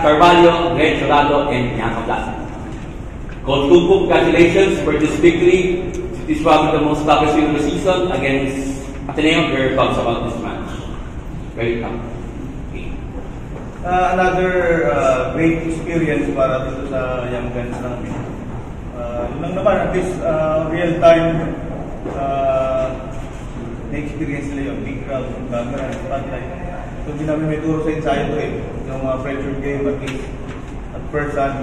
Carvalho, Red Chorado, and Bianca Blas. Coach Kupo, congratulations for this victory. This was the most toughest win of the season against Ateneo. Your thoughts about this match? Very tough. Okay. Another great experience para dito sa Young Guns namin. Yun lang naman, at least real-time na-experience nila yung big crowd, yung camera, yung spotlight. So, hindi namin may turo sa ensayo to eh. Yung pressure game, at least at first hand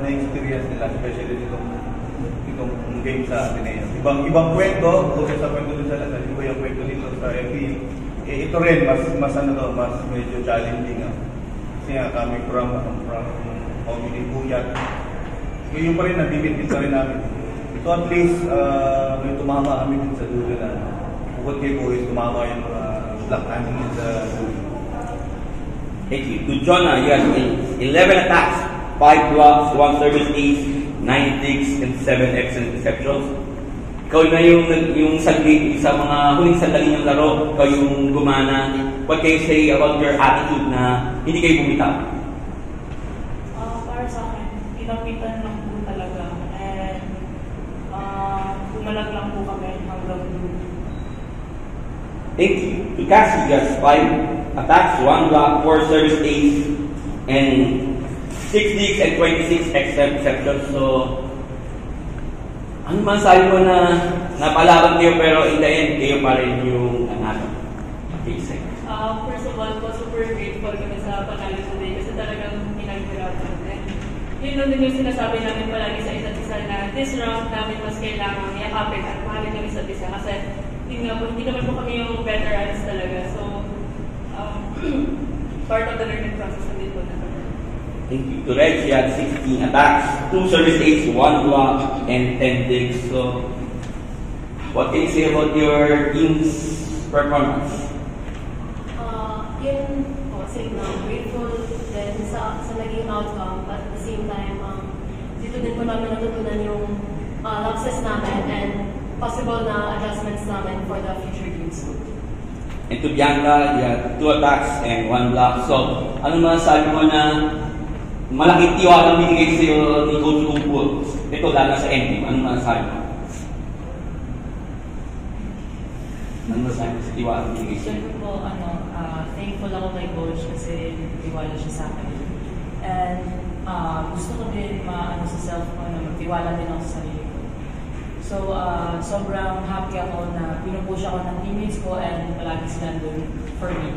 na-experience nila, especially itong game sa Ateneo. Ibang kwento, okay sa kwento din sa lahat, iba yung kwento dito sa FE. Ito rin, mas medyo challenging. Kasi nga kami from community buyat. Yung pa rin, nabibit pa rin namin. So at least, may tumama kami din sa dulo na bukod kay Boys, tumama yung mga black animal sa dulo. Thank you. To Jonah, you had 11 attacks, 5 blocks, 1 service ace, 9 digs, and 7 excellent receptions. Ikaw na yung saglit sa mga huling sandali ng laro, ikaw yung gumana. What can you say about your attitude na hindi kayo bumitaw? Para sa akin, pinapitan lang po talaga. And gumalag lang po kami hanggang doon. Thank you. To Cassie, you got 5 attacks, 1 block, 4 service ace, and 6 digs and 26 excellent receptions. So, ano man sabi mo na napalaban kayo pero in the end, kayo pa rin yung nanalo? Okay, second. First of all po, super grateful kami sa panalo today kasi talagang pinaghirapan. Yun lang din yung sinasabi namin palagi sa isa't isa na this round namin mas kailangan yakapin at mahalin kami sa isa kasi hindi naman po kami yung veterans talaga. So, part of the learning process na din po na. Thank you. To Reg, she had 16 attacks, 2 service ace, 1 block, and 10 digs. So, what can you say about your team's performance? Yun po, same lang. Grateful din sa naging outcome, but at the same time, dito din po namin natutunan yung lapses namin and possible na adjustments namin for the future games. And to Bianca, you had 2 attacks and 1 block. So, ano masasabi mo na malaking tiwala ang binigay sa'yo ni Coach Kupo? Ito lalo sa ending. Ano masasabi mo? Ano masasabi mo sa tiwala ang binigay sa'yo? Siyempre po, thankful ako kay Coach kasi tiwala siya sa akin. And gusto ko din sa self ko na magtiwala din ako sa sarili ko. So, sobrang happy ako na pinupush ako ng teammates ko and palagi sila doon for me.